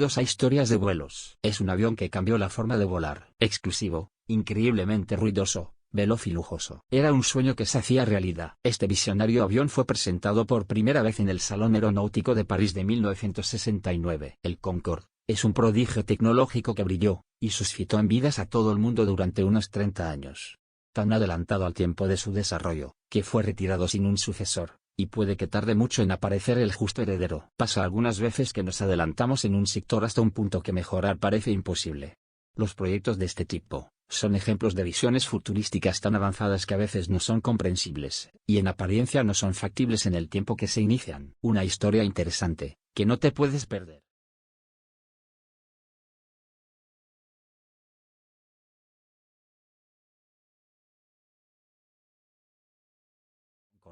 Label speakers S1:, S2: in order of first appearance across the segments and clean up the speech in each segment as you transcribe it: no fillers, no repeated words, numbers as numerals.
S1: Bienvenidos a Historias de Vuelos. Es un avión que cambió la forma de volar. Exclusivo, increíblemente ruidoso, veloz y lujoso. Era un sueño que se hacía realidad. Este visionario avión fue presentado por primera vez en el Salón Aeronáutico de París de 1969. El Concorde es un prodigio tecnológico que brilló y suscitó envidias a todo el mundo durante unos 30 años. Tan adelantado al tiempo de su desarrollo, que fue retirado sin un sucesor, y puede que tarde mucho en aparecer el justo heredero. Pasa algunas veces que nos adelantamos en un sector hasta un punto que mejorar parece imposible. Los proyectos de este tipo son ejemplos de visiones futurísticas tan avanzadas que a veces no son comprensibles, y en apariencia no son factibles en el tiempo que se inician. Una historia interesante, que no te puedes perder.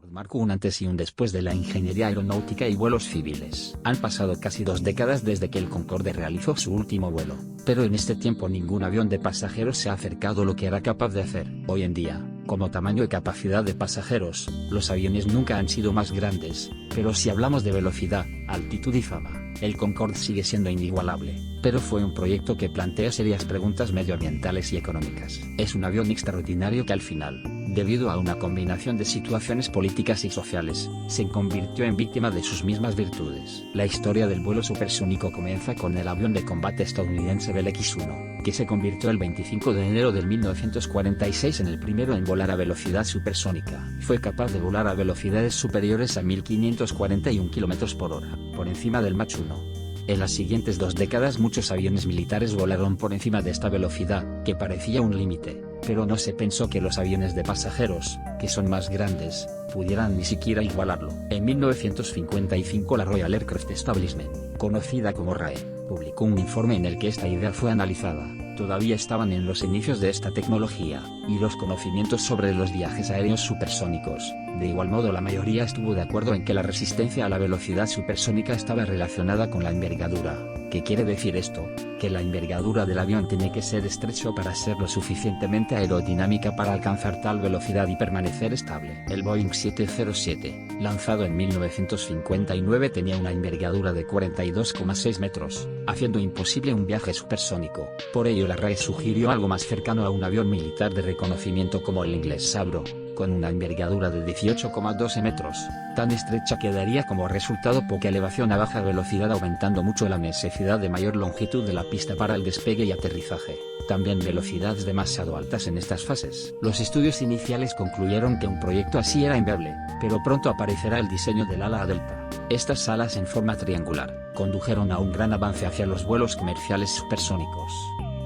S1: Marcó un antes y un después de la ingeniería aeronáutica y vuelos civiles. Han pasado casi 2 décadas desde que el Concorde realizó su último vuelo, pero en este tiempo ningún avión de pasajeros se ha acercado a lo que era capaz de hacer. Hoy en día, como tamaño y capacidad de pasajeros, los aviones nunca han sido más grandes, pero si hablamos de velocidad, altitud y fama, el Concorde sigue siendo inigualable. Pero fue un proyecto que plantea serias preguntas medioambientales y económicas. Es un avión extraordinario que al final, debido a una combinación de situaciones políticas y sociales, se convirtió en víctima de sus mismas virtudes. La historia del vuelo supersónico comienza con el avión de combate estadounidense Bell X-1, que se convirtió el 25 de enero de 1946 en el primero en volar a velocidad supersónica. Fue capaz de volar a velocidades superiores a 1541 km por hora, por encima del Mach 1. En las siguientes 2 décadas muchos aviones militares volaron por encima de esta velocidad, que parecía un límite, pero no se pensó que los aviones de pasajeros, que son más grandes, pudieran ni siquiera igualarlo. En 1955 la Royal Aircraft Establishment, conocida como RAE, publicó un informe en el que esta idea fue analizada. Todavía estaban en los inicios de esta tecnología, y los conocimientos sobre los viajes aéreos supersónicos. De igual modo la mayoría estuvo de acuerdo en que la resistencia a la velocidad supersónica estaba relacionada con la envergadura. ¿Qué quiere decir esto? Que la envergadura del avión tiene que ser estrecho para ser lo suficientemente aerodinámica para alcanzar tal velocidad y permanecer estable. El Boeing 707, lanzado en 1959, tenía una envergadura de 42,6 metros, haciendo imposible un viaje supersónico. Por ello la RAE sugirió algo más cercano a un avión militar de reconocimiento como el inglés Sabro, con una envergadura de 18,12 metros, tan estrecha que daría como resultado poca elevación a baja velocidad, aumentando mucho la necesidad de mayor longitud de la pista para el despegue y aterrizaje. También velocidades demasiado altas en estas fases. Los estudios iniciales concluyeron que un proyecto así era inviable, pero pronto aparecerá el diseño del ala delta. Estas alas en forma triangular condujeron a un gran avance hacia los vuelos comerciales supersónicos.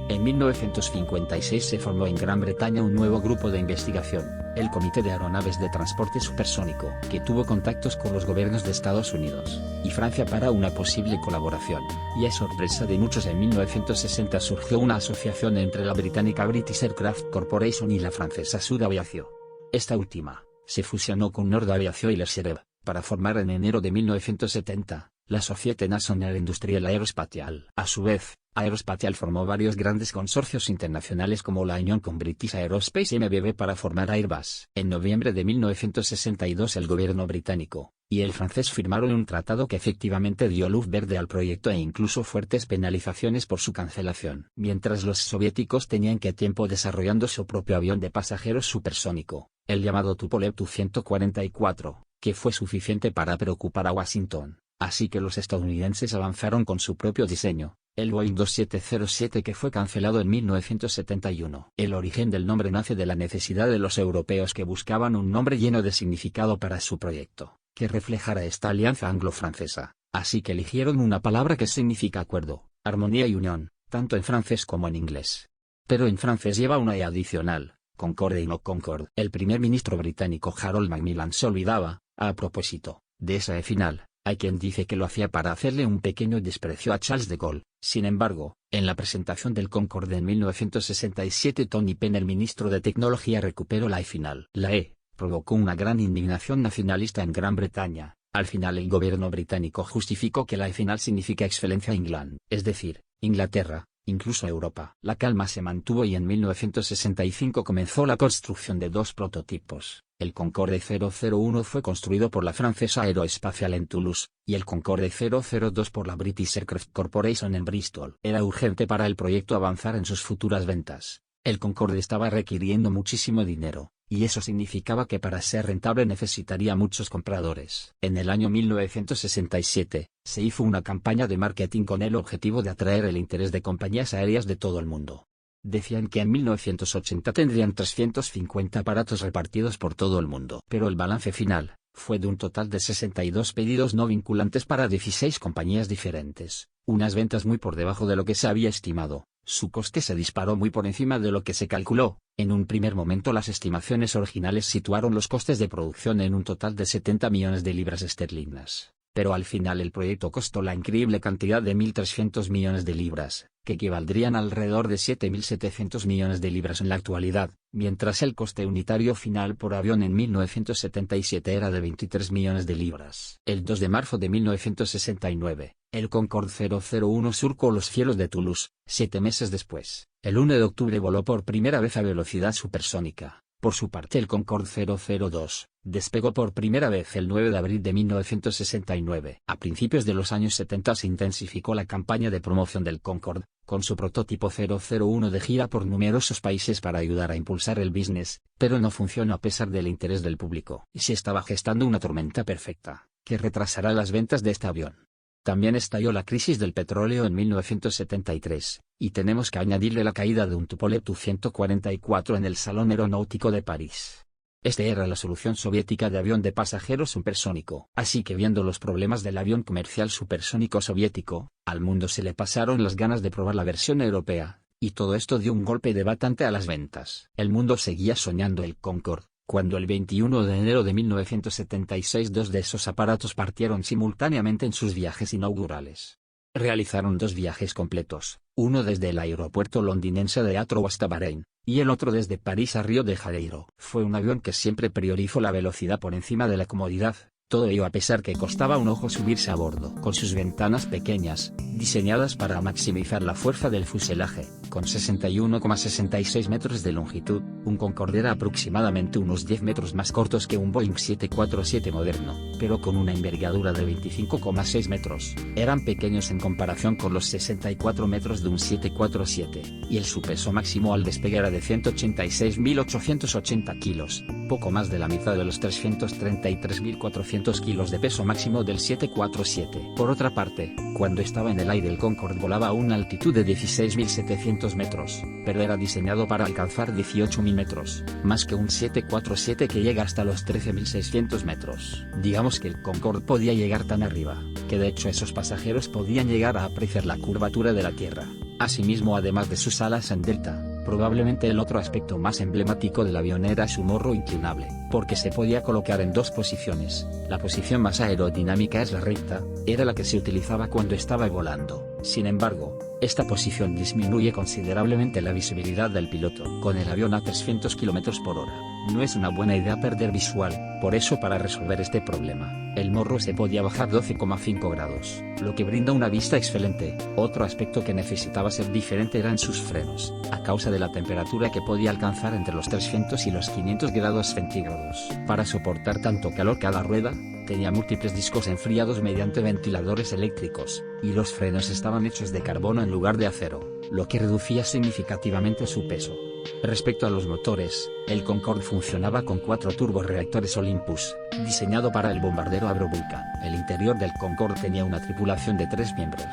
S1: En 1956 se formó en Gran Bretaña un nuevo grupo de investigación, el Comité de Aeronaves de Transporte Supersónico, que tuvo contactos con los gobiernos de Estados Unidos y Francia para una posible colaboración, y a sorpresa de muchos en 1960 surgió una asociación entre la británica British Aircraft Corporation y la francesa Sud Aviation. Esta última se fusionó con Nord Aviation y Le Cireve, para formar en enero de 1970, la Société Nationale Industrielle Aerospatiale. A su vez, Aerospatiale formó varios grandes consorcios internacionales como la unión con British Aerospace MBB para formar Airbus. En noviembre de 1962 el gobierno británico y el francés firmaron un tratado que efectivamente dio luz verde al proyecto e incluso fuertes penalizaciones por su cancelación. Mientras los soviéticos tenían que tiempo desarrollando su propio avión de pasajeros supersónico, el llamado Tupolev Tu-144, que fue suficiente para preocupar a Washington. Así que los estadounidenses avanzaron con su propio diseño, el Boeing 2707, que fue cancelado en 1971. El origen del nombre nace de la necesidad de los europeos que buscaban un nombre lleno de significado para su proyecto, que reflejara esta alianza anglo-francesa, así que eligieron una palabra que significa acuerdo, armonía y unión, tanto en francés como en inglés. Pero en francés lleva una E adicional, Concorde y no Concorde. El primer ministro británico Harold Macmillan se olvidaba, a propósito, de esa E final. Hay quien dice que lo hacía para hacerle un pequeño desprecio a Charles de Gaulle. Sin embargo, en la presentación del Concorde en 1967 Tony Penn, el ministro de Tecnología, recuperó la E final. La E provocó una gran indignación nacionalista en Gran Bretaña. Al final el gobierno británico justificó que la E final significa Excelencia England, es decir, Inglaterra, incluso Europa. La calma se mantuvo y en 1965 comenzó la construcción de dos prototipos. El Concorde 001 fue construido por la francesa Aerospatiale en Toulouse, y el Concorde 002 por la British Aircraft Corporation en Bristol. Era urgente para el proyecto avanzar en sus futuras ventas. El Concorde estaba requiriendo muchísimo dinero, y eso significaba que para ser rentable necesitaría muchos compradores. En el año 1967, se hizo una campaña de marketing con el objetivo de atraer el interés de compañías aéreas de todo el mundo. Decían que en 1980 tendrían 350 aparatos repartidos por todo el mundo. Pero el balance final fue de un total de 62 pedidos no vinculantes para 16 compañías diferentes, unas ventas muy por debajo de lo que se había estimado. Su coste se disparó muy por encima de lo que se calculó. En un primer momento las estimaciones originales situaron los costes de producción en un total de 70 millones de libras esterlinas. Pero al final el proyecto costó la increíble cantidad de 1.300 millones de libras, que equivaldrían a alrededor de 7.700 millones de libras en la actualidad, mientras el coste unitario final por avión en 1977 era de 23 millones de libras. El 2 de marzo de 1969, el Concorde 001 surcó los cielos de Toulouse. 7 meses después, el 1 de octubre voló por primera vez a velocidad supersónica. Por su parte el Concorde 002 despegó por primera vez el 9 de abril de 1969. A principios de los años 70 se intensificó la campaña de promoción del Concorde, con su prototipo 001 de gira por numerosos países para ayudar a impulsar el business, pero no funcionó a pesar del interés del público. Y se estaba gestando una tormenta perfecta, que retrasará las ventas de este avión. También estalló la crisis del petróleo en 1973, y tenemos que añadirle la caída de un Tupolev Tu-144 en el Salón Aeronáutico de París. Esta era la solución soviética de avión de pasajeros supersónico. Así que viendo los problemas del avión comercial supersónico soviético, al mundo se le pasaron las ganas de probar la versión europea, y todo esto dio un golpe de bastante a las ventas. El mundo seguía soñando el Concorde, cuando el 21 de enero de 1976 dos de esos aparatos partieron simultáneamente en sus viajes inaugurales. Realizaron dos viajes completos, uno desde el aeropuerto londinense de Heathrow hasta Bahrein, y el otro desde París a Río de Janeiro. Fue un avión que siempre priorizó la velocidad por encima de la comodidad, todo ello a pesar que costaba un ojo subirse a bordo. Con sus ventanas pequeñas, diseñadas para maximizar la fuerza del fuselaje, con 61,66 metros de longitud, un Concorde era aproximadamente unos 10 metros más cortos que un Boeing 747 moderno, pero con una envergadura de 25,6 metros. Eran pequeños en comparación con los 64 metros de un 747, y su peso máximo al despegue era de 186.880 kilos, poco más de la mitad de los 333.400 kilos de peso máximo del 747. Por otra parte, cuando estaba en el aire el Concorde volaba a una altitud de 16.700 metros, pero era diseñado para alcanzar 18.000 metros, más que un 747 que llega hasta los 13.600 metros. Digamos que el Concorde podía llegar tan arriba, que de hecho esos pasajeros podían llegar a apreciar la curvatura de la Tierra. Asimismo, además de sus alas en delta, probablemente el otro aspecto más emblemático del avión era su morro inclinable, porque se podía colocar en dos posiciones. La posición más aerodinámica es la recta, era la que se utilizaba cuando estaba volando. Sin embargo, esta posición disminuye considerablemente la visibilidad del piloto. Con el avión a 300 km por hora, no es una buena idea perder visual, por eso para resolver este problema, el morro se podía bajar 12,5 grados, lo que brinda una vista excelente. Otro aspecto que necesitaba ser diferente eran sus frenos, a causa de la temperatura que podía alcanzar entre los 300 y los 500 grados centígrados. Para soportar tanto calor cada rueda, tenía múltiples discos enfriados mediante ventiladores eléctricos, y los frenos estaban hechos de carbono en lugar de acero, lo que reducía significativamente su peso. Respecto a los motores, el Concorde funcionaba con 4 turborreactores Olympus, diseñado para el bombardero Avro-Vulcan. El interior del Concorde tenía una tripulación de 3 miembros,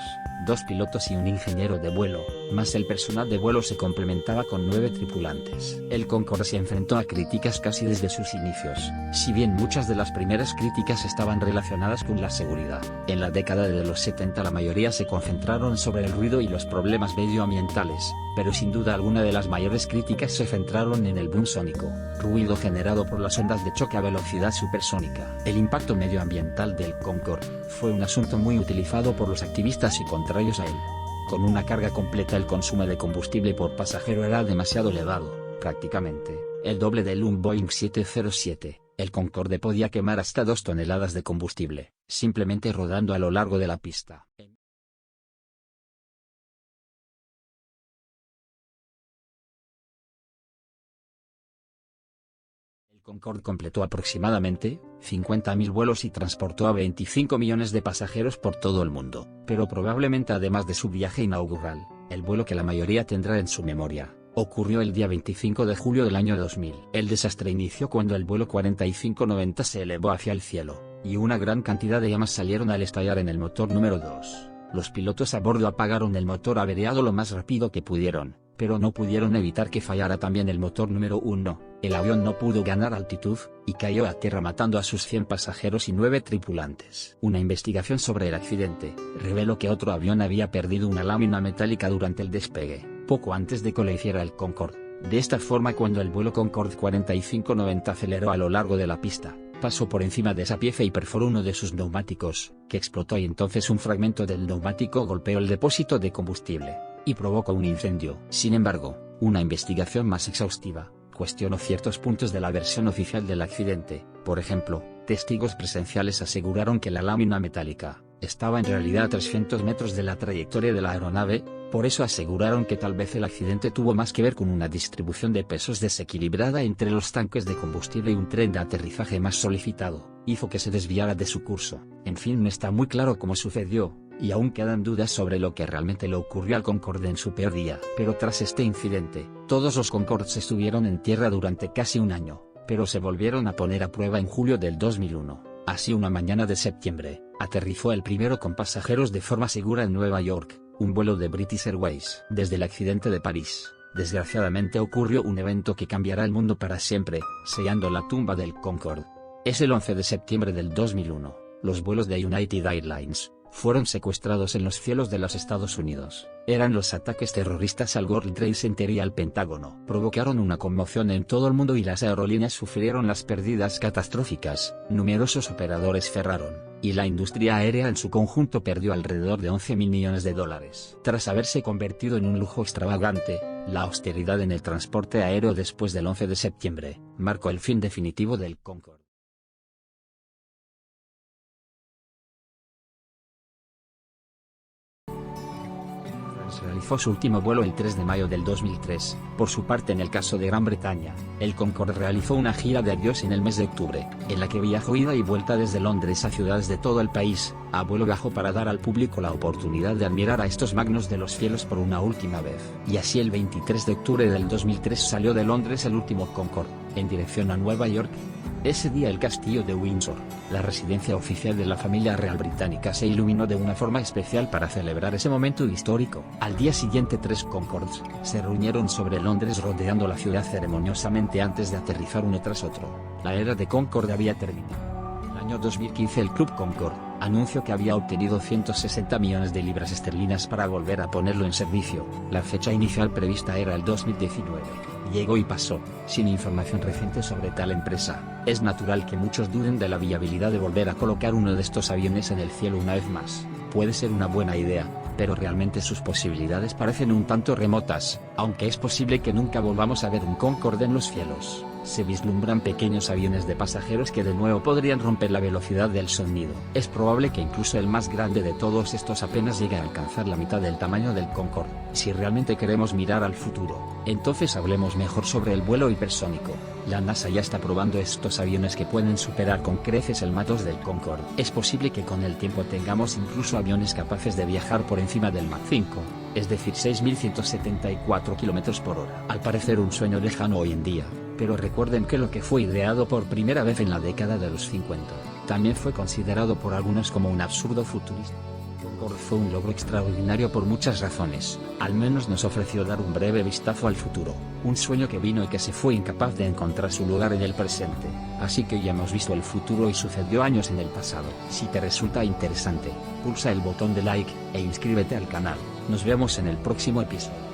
S1: 2 pilotos y un ingeniero de vuelo, más el personal de vuelo se complementaba con 9 tripulantes. El Concorde se enfrentó a críticas casi desde sus inicios, si bien muchas de las primeras críticas estaban relacionadas con la seguridad. En la década de los 70 la mayoría se concentraron sobre el ruido y los problemas medioambientales, pero sin duda alguna de las mayores críticas se centraron en el boom sónico, ruido generado por las ondas de choque a velocidad supersónica. El impacto medioambiental del Concorde fue un asunto muy utilizado por los activistas y contrarios a él. Con una carga completa el consumo de combustible por pasajero era demasiado elevado, prácticamente el doble del un Boeing 707. El Concorde podía quemar hasta 2 toneladas de combustible, simplemente rodando a lo largo de la pista. Concorde completó aproximadamente 50.000 vuelos y transportó a 25 millones de pasajeros por todo el mundo, pero probablemente además de su viaje inaugural, el vuelo que la mayoría tendrá en su memoria, ocurrió el día 25 de julio del año 2000. El desastre inició cuando el vuelo 4590 se elevó hacia el cielo, y una gran cantidad de llamas salieron al estallar en el motor número 2. Los pilotos a bordo apagaron el motor averiado lo más rápido que pudieron, pero no pudieron evitar que fallara también el motor número 1, el avión no pudo ganar altitud, y cayó a tierra matando a sus 100 pasajeros y 9 tripulantes. Una investigación sobre el accidente reveló que otro avión había perdido una lámina metálica durante el despegue, poco antes de que lo hiciera el Concorde. De esta forma, cuando el vuelo Concorde 4590 aceleró a lo largo de la pista, pasó por encima de esa pieza y perforó uno de sus neumáticos, que explotó, y entonces un fragmento del neumático golpeó el depósito de combustible y provocó un incendio. Sin embargo, una investigación más exhaustiva cuestionó ciertos puntos de la versión oficial del accidente. Por ejemplo, testigos presenciales aseguraron que la lámina metálica estaba en realidad a 300 metros de la trayectoria de la aeronave. Por eso aseguraron que tal vez el accidente tuvo más que ver con una distribución de pesos desequilibrada entre los tanques de combustible y un tren de aterrizaje más solicitado hizo que se desviara de su curso. En fin, no está muy claro cómo sucedió, y aún quedan dudas sobre lo que realmente le ocurrió al Concorde en su peor día. Pero tras este incidente, todos los Concordes estuvieron en tierra durante casi un año, pero se volvieron a poner a prueba en julio del 2001. Así, una mañana de septiembre, aterrizó el primero con pasajeros de forma segura en Nueva York, un vuelo de British Airways. Desde el accidente de París, desgraciadamente ocurrió un evento que cambiará el mundo para siempre, sellando la tumba del Concorde. Es el 11 de septiembre del 2001, los vuelos de United Airlines fueron secuestrados en los cielos de los Estados Unidos. Eran los ataques terroristas al World Trade Center y al Pentágono. Provocaron una conmoción en todo el mundo y las aerolíneas sufrieron las pérdidas catastróficas. Numerosos operadores cerraron, y la industria aérea en su conjunto perdió alrededor de 11.000 millones de dólares. Tras haberse convertido en un lujo extravagante, la austeridad en el transporte aéreo después del 11 de septiembre marcó el fin definitivo del Concorde. Realizó su último vuelo el 3 de mayo del 2003. Por su parte, en el caso de Gran Bretaña, el Concorde realizó una gira de adiós en el mes de octubre, en la que viajó ida y vuelta desde Londres a ciudades de todo el país, a vuelo bajo, para dar al público la oportunidad de admirar a estos magnos de los cielos por una última vez. Y así, el 23 de octubre del 2003 salió de Londres el último Concorde, en dirección a Nueva York. Ese día el castillo de Windsor, la residencia oficial de la familia real británica, se iluminó de una forma especial para celebrar ese momento histórico. Al día siguiente, 3 Concordes se reunieron sobre Londres rodeando la ciudad ceremoniosamente antes de aterrizar uno tras otro. La era de Concorde había terminado. En el año 2015 el Club Concorde anunció que había obtenido 160 millones de libras esterlinas para volver a ponerlo en servicio. La fecha inicial prevista era el 2019. Llegó y pasó. Sin información reciente sobre tal empresa, es natural que muchos duden de la viabilidad de volver a colocar uno de estos aviones en el cielo una vez más. Puede ser una buena idea, pero realmente sus posibilidades parecen un tanto remotas. Aunque es posible que nunca volvamos a ver un Concorde en los cielos, se vislumbran pequeños aviones de pasajeros que de nuevo podrían romper la velocidad del sonido. Es probable que incluso el más grande de todos estos apenas llegue a alcanzar la mitad del tamaño del Concorde. Si realmente queremos mirar al futuro, entonces hablemos mejor sobre el vuelo hipersónico. La NASA ya está probando estos aviones que pueden superar con creces el Mach 2 del Concorde. Es posible que con el tiempo tengamos incluso aviones capaces de viajar por encima del Mach 5, es decir 6.174 km/h. Al parecer un sueño lejano hoy en día, pero recuerden que lo que fue ideado por primera vez en la década de los 50, también fue considerado por algunos como un absurdo futurista. Concorde fue un logro extraordinario por muchas razones. Al menos nos ofreció dar un breve vistazo al futuro, un sueño que vino y que se fue, incapaz de encontrar su lugar en el presente. Así que ya hemos visto el futuro y sucedió años en el pasado. Si te resulta interesante, pulsa el botón de like e inscríbete al canal. Nos vemos en el próximo episodio.